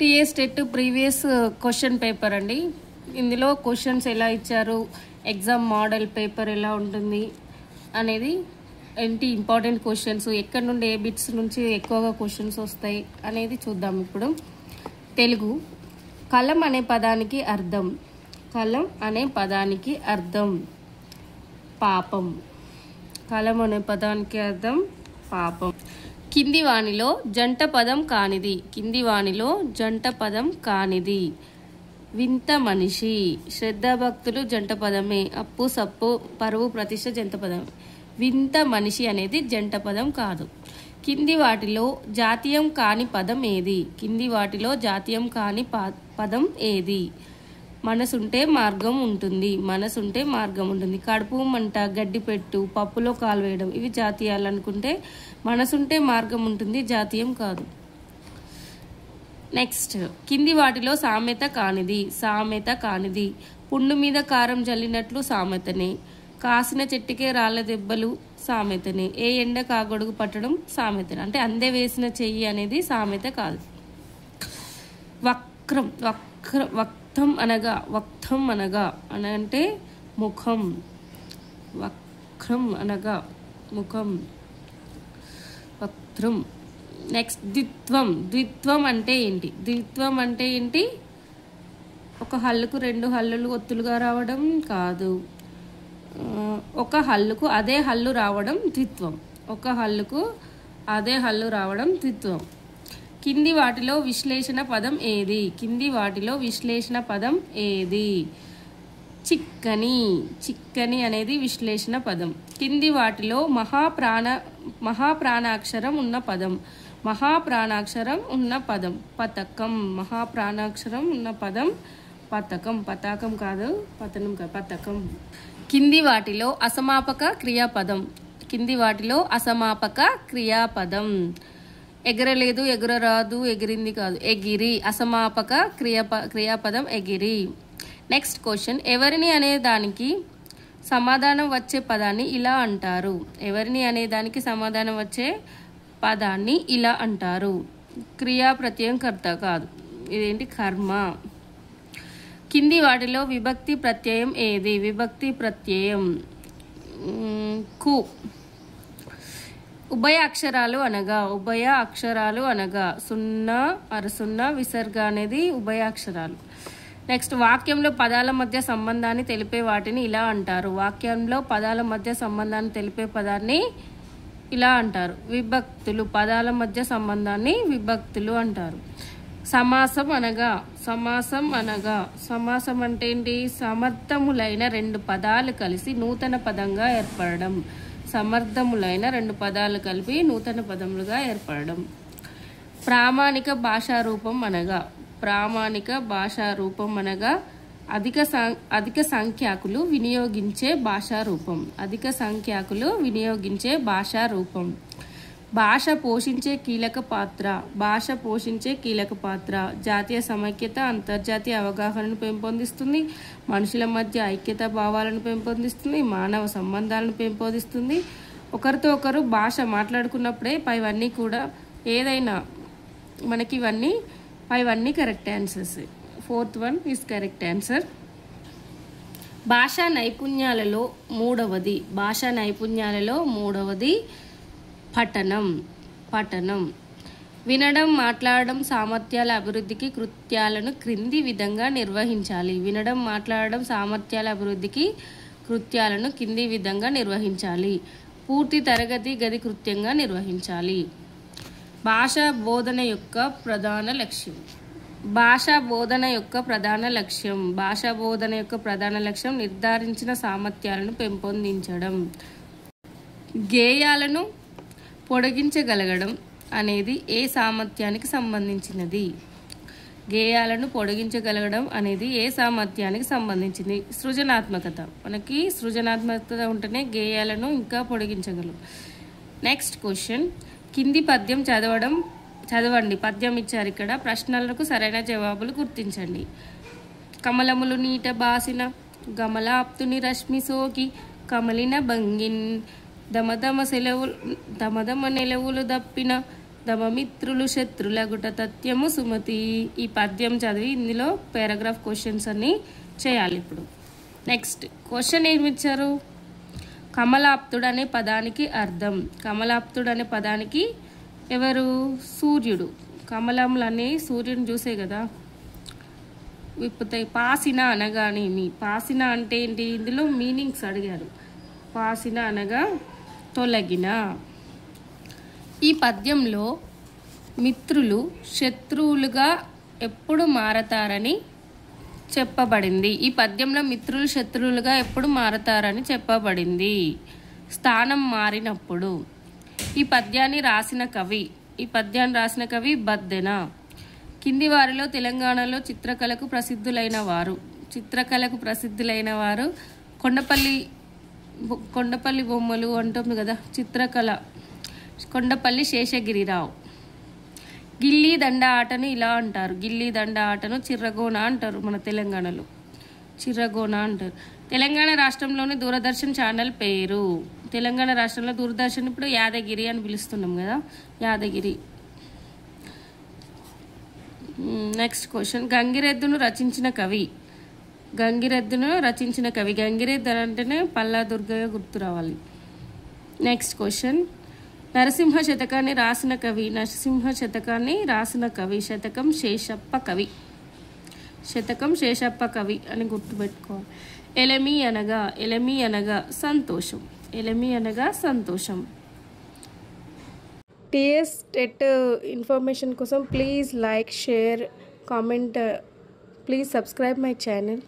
TS TET previous question paper అండి. ఇందులో questions ఎలా ఇచ్చారు, ఎగ్జామ్ మోడల్ పేపర్ ఎలా ఉంటుంది అనేది, ఏంటి ఇంపార్టెంట్ క్వశ్చన్స్, ఎక్కడి నుండి ఏ బిట్స్ నుంచి ఎక్కువగా క్వశ్చన్స్ వస్తాయి అనేది చూద్దాం. ఇప్పుడు తెలుగు. కలం అనే పదానికి అర్థం. కలం అనే పదానికి అర్థం పాపం. కలం అనే పదానికి అర్థం పాపం. కింది వానిలో జంట పదం కానిది. కింది వానిలో జంట పదం కానిది. వింత మనిషి. శ్రద్ధాభక్తులు జంట పదమే. అప్పు సప్పు పరువు ప్రతిష్ట జంట పదం. వింత మనిషి అనేది జంట పదం కాదు. కింది వాటిలో జాతీయం కాని పదం ఏది? కింది వాటిలో జాతీయం కాని పదం ఏది? మనసుంటే మార్గం ఉంటుంది. మనసుంటే మార్గం ఉంటుంది. కడుపు మంట, గడ్డిపెట్టు, పప్పులో కాలు వేయడం ఇవి జాతీయాలు అనుకుంటే మనసుంటే మార్గం ఉంటుంది జాతీయం కాదు. నెక్స్ట్, కింది వాటిలో సామెత కానిది. సామెత కానిది. పుండు మీద కారం జల్లినట్లు సామెతనే. కాసిన చెట్టుకే రాళ్ళ దెబ్బలు సామెతనే. ఏ ఎండ కాగొడుగు పట్టడం సామెతనే. అంటే అందే వేసిన చెయ్యి అనేది సామెత కాదు. వక్రం. వక్తం అనగా అంటే ముఖం. వక్రం అనగా ముఖం. వక్రం. నెక్స్ట్, ద్విత్వం. ద్విత్వం అంటే ఏంటి? ద్విత్వం అంటే ఏంటి? ఒక హల్లుకు రెండు హల్లులు ఒత్తులుగా రావడం కాదు. ఒక హల్లుకు అదే హల్లు రావడం ద్విత్వం. ఒక హల్లుకు అదే హల్లు రావడం ద్విత్వం. కింది వాటిలో విశ్లేషణ పదం ఏది? కింది వాటిలో విశ్లేషణ పదం ఏది? చిక్కని. చిక్కని అనేది విశ్లేషణ పదం. కింది వాటిలో మహాప్రాణాక్షరం ఉన్న పదం. మహాప్రాణాక్షరం ఉన్న పదం పతకం. మహాప్రాణాక్షరం ఉన్న పదం పతకం. పతాకం కాదు, పతనం కాదు, పతకం. కింది వాటిలో అసమాపక క్రియాపదం. కింది వాటిలో అసమాపక క్రియాపదం. ఎగరలేదు, ఎగరరాదు, ఎగిరింది కాదు, ఎగిరి. అసమాపక క్రియాపదం ఎగిరి. నెక్స్ట్ క్వశ్చన్, ఎవరిని అనే దానికి సమాధానం వచ్చే పదాన్ని ఇలా అంటారు. ఎవరిని అనే దానికి సమాధానం వచ్చే పదాన్ని ఇలా అంటారు. క్రియా ప్రత్యయం కర్త కాదు, ఇదేంటి కర్మ. కింది వాటిలో విభక్తి ప్రత్యయం ఏది? విభక్తి ప్రత్యయం కు. ఉభయ అక్షరాలు అనగా సున్నా, అరసున్నా, విసర్గ అనేది ఉభయ అక్షరాలు. నెక్స్ట్, వాక్యంలో పదాల మధ్య సంబంధాన్ని తెలిపే వాటిని ఇలా అంటారు. వాక్యంలో పదాల మధ్య సంబంధాన్ని తెలిపే పదాన్ని ఇలా అంటారు. విభక్తులు. పదాల మధ్య సంబంధాన్ని విభక్తులు అంటారు. సమాసం అంటే ఏంటి? సమర్థములైన రెండు పదాలు కలిసి నూతన పదంగా ఏర్పడడం. సమర్థములైన రెండు పదాలు కలిపి నూతన పదములుగా ఏర్పడడం. ప్రామాణిక భాషారూపం అనగా అధిక సంఖ్యాకులు వినియోగించే భాషారూపం. అధిక సంఖ్యాకులు వినియోగించే భాషారూపం. భాష పోషించే కీలక పాత్ర. జాతీయ సమైక్యత, అంతర్జాతీయ అవగాహనను పెంపొందిస్తుంది. మనుషుల మధ్య ఐక్యతా భావాలను పెంపొందిస్తుంది. మానవ సంబంధాలను పెంపొందిస్తుంది. ఒకరితో ఒకరు భాష మాట్లాడుకున్నప్పుడే పైవన్నీ కూడా, ఏదైనా మనకి పైవన్నీ correct answers. 4th one is correct answer. భాషా నైపుణ్యాలలో మూడవది పఠనం. వినడం, మాట్లాడడం సామర్థ్యాల అభివృద్ధికి కృత్యాలను క్రింది విధంగా నిర్వహించాలి. వినడం, మాట్లాడడం సామర్థ్యాల అభివృద్ధికి కృత్యాలను కింది విధంగా నిర్వహించాలి. పూర్తి తరగతి గది కృత్యంగా నిర్వహించాలి. భాషా బోధన యొక్క ప్రధాన లక్ష్యం నిర్ధారించిన సామర్థ్యాలను పెంపొందించడం. గేయాలను పొడిగించగలగడం అనేది ఏ సామర్థ్యానికి సంబంధించినది? సృజనాత్మకత. మనకి సృజనాత్మకత ఉంటేనే గేయాలను ఇంకా పొడిగించగలం. నెక్స్ట్ క్వశ్చన్, కింది పద్యం చదవండి. పద్యం ఇచ్చారు ఇక్కడ. ప్రశ్నలకు సరైన జవాబులు గుర్తించండి. కమలములు నీట బాసిన గమలాప్తుని రశ్మి సోకి కమలిన భంగిన్ దమదమ నెలవులు దప్పిన తమ మిత్రులు శత్రులగుట తథ్యము సుమతి. ఈ పద్యం చదివి ఇందులో పారాగ్రాఫ్ క్వశ్చన్స్ అన్నీ చేయాలి. ఇప్పుడు నెక్స్ట్ క్వశ్చన్ ఏమి ఇచ్చారు? కమలాప్తుడు అనే పదానికి అర్థం. కమలాప్తుడు అనే పదానికి ఎవరు? సూర్యుడు. కమలంలన్నీ సూర్యుని చూసే కదా విప్పుతాయి. పాసిన అనగానేమి? పాసిన అంటే ఏంటి? ఇందులో మీనింగ్స్ అడిగారు. పాసిన అనగా తొలగిన. ఈ పద్యంలో మిత్రులు శత్రువులుగా ఎప్పుడు మారతారని చెప్పబడింది. ఈ పద్యంలో మిత్రులు శత్రువులుగా ఎప్పుడు మారతారని చెప్పబడింది. స్థానం మారినప్పుడు. ఈ పద్యాన్ని రాసిన కవి బద్దెన. కింది వారిలో తెలంగాణలో చిత్రకళకు ప్రసిద్ధులైన వారు కొండపల్లి బొమ్మలు అంటుంది కదా చిత్రకళ. కొండపల్లి శేషగిరిరావు. గిల్లీ దండ ఆటను ఇలా అంటారు. గిల్లీ దండ ఆటను చిర్రగోన అంటారు. మన తెలంగాణలో చిర్రగోన అంటారు. తెలంగాణ రాష్ట్రంలోని దూరదర్శన్ ఛానల్ పేరు. తెలంగాణ రాష్ట్రంలో దూరదర్శన్ ఇప్పుడు యాదగిరి అని పిలుస్తున్నాం కదా, యాదగిరి. నెక్స్ట్ క్వశ్చన్, గంగిరెద్దును రచించిన కవి. గంగిరెద్దు అంటేనే పల్లా దుర్గయ్య గుర్తు రావాలి. నెక్స్ట్ క్వశ్చన్, నరసింహ శతకాన్ని రాసిన కవి. శతకం శేషప్ప కవి అని గుర్తుపెట్టుకోవాలి. ఎలమి అనగా సంతోషం. టీఎస్ టెట్ ఇన్ఫర్మేషన్ కోసం please like, share, comment. Please subscribe my channel.